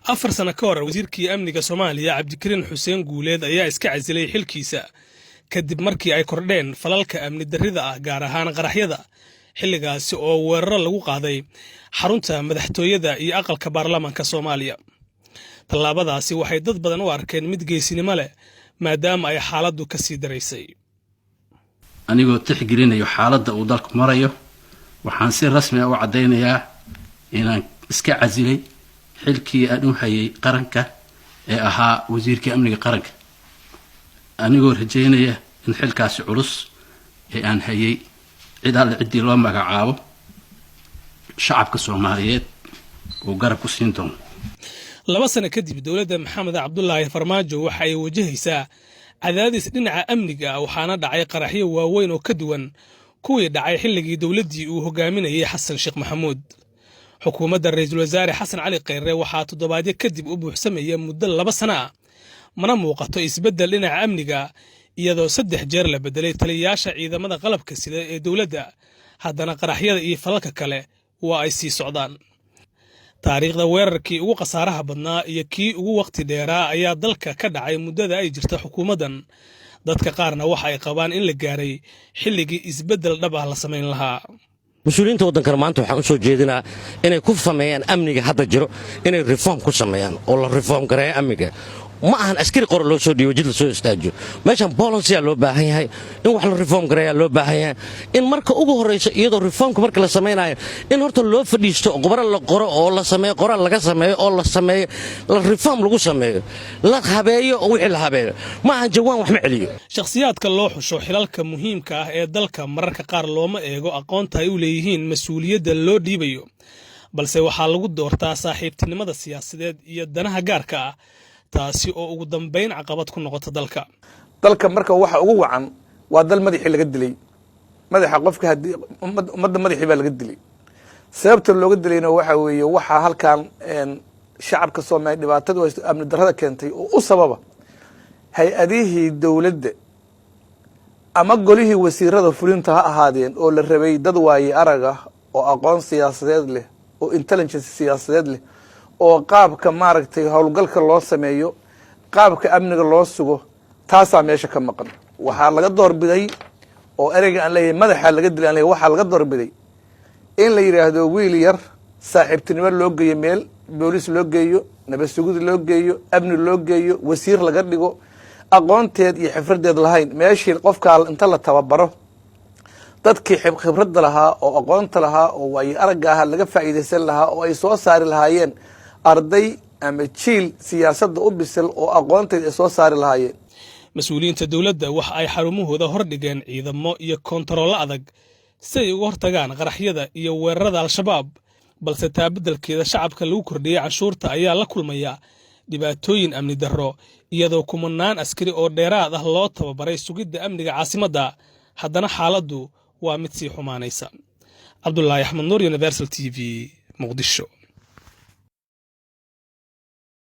4 sano ka hor wasiirkii amniga Soomaaliya Cabdikariin Xuseen Guuleed ayaa iska casilay xilkiisa kadib markii ay kordheen falalka amni darrida ah gaar ahaan qaraxyada xilligaasi oo weerar lagu qaaday xarunta madaxtooyada iyo aqalka baarlamaanka Soomaaliya. Tallaabadaasi waxay dad badan u arkeen mid geesinimo leh maadaama ay xaaladdu ka sii daraysay. anigoo tixgelinayo xaaladda uu dalku marayo waxaan si rasmi ah u cadeynayaa inaan iska casilay xilkii aan u hayay qaranka ee ahaa wasiirka amniga qaranka anigoo rajeynaya in xilkaasi culus ee aan hayay cidii loo magacaabo shacabka Soomaaliyeed oo garab ku siin doono. 2 sano kadib dawladda Maxamed Cabdullaahi Farmaajo waxa ay wajahaysaa cadaadis dhinaca amniga waxaana dhacay qaraxyo waaweyn oo ka duwan kuwii dhacay xilligii dawladdii uu hogaaminayay Xasan Sheekh Maxamuud. xukuumadda ra'iisul wasaare Xasan Cali Kheyre waxaa toddobaadyo kadib u buuxsamaya muddo 2 sano ah mana muuqato isbeddel dhinaca amniga iyadoo 3 jeer la bedelay taliyayaasha ciidamada qalabka sida ee dawladda haddana qaraxyada iyo falalka kale waa ay sii socdaan. taariikhda weerarkii ugu khasaaraha badnaa iyo kii ugu waqti dheeraa ayaa dalka ka dhacay muddada ay jirta xukuumaddan dadka qaarna waxa ay qabaan in la gaaray xilligii isbeddel dhab ah la samayn lahaa. مسؤولين تودن كرمانتو waxaan soo jeedinaa inay ku sameeyaan amniga hadda jiro inay reform ku sameeyaan oo la reform gareeyo amniga ma ahan askari qor loo soo dhiibo jid la soo istaajiyo meeshan policy loo baahan yahay in wax la reform gareeyo loo baahan yahay in marka ugu horeyso iyadoo reformka marka la sameeynayo in horta loo fadhiisto qobar la qoro oo la sameeyo qoraal laga sameeyo oo la sameeyo la reform lagu sameeyo la habeeyo oo wixii la habeeyo ma ahan jawaan wax ma celiyo shakhsiyaadka loo xusho xilalka muhiimka ah ee dalka mararka qaar looma eego aqoonta ay u leeyihiin mas'uuliyadda loo dhiibayo balse waxaa lagu doortaa saaxiibtinimada siyaasadeed iyo danaha gaarka ah taasi oo ugu dambeyn caqabad ku noqota dalka marka waxa ugu wacan waa dal madaxii laga dilay madaxa qofka hadii ummadda madaxii baa laga dilay sababta looga dilayna waxa weeye waxa halkan shacabka Soomaaliyeed dhibaatada amni darrada keentay oo u sababa hay-adihii dawladda ama golihii wasiirada fulinta ha ahaadeen oo la rabay dad waaye araga oo aqoon siyaasadeed leh oo intelligence siyaasadeed leh oo qaabka maaragtay howlgalka loo sameeyo qaabka amniga loo sugo taasa meesha ka maqan waxa laga doorbiday oo ereyga aan leeyahay madaxa laga dilay waxa laga doorbiday in la yiraahdo wiil yar saaxiibtinimo loo geeyo meel boolis loo geeyo nabad sugid loo geeyo amni loo geeyo wasiir laga dhigo aqoonteed iyo xifradeed lahayn meeshii qofka inta la tababaro dadkii khibradda lahaa oo aqoonta lahaa oo way aragga ah laga faa'iideysan lahaa oo ay soo saari lahaayeen arday ama jiil siyaasadda u bisil oo aqoonteed ay soo saari lahaayeen. mas'uuliyiinta dawladda waxa ay xarumahooda hor dhigeen ciidamo iyo kontarool adag si ay uga hortagaan qaraxyada iyo weerarada al-shabaab balse taabadalkeeda shacabka lagu kordhiyay cashuurta ayaa la kulmaya dhibaatooyin amni darro iyadoo kumanaan askari oo dheeraad ah loo tababaray sugidda amniga caasimadda haddana xaaladdu waa mid sii xumaanaysa. Cabdullaahi Axmed Nuur, Universal TV, Muqdisho.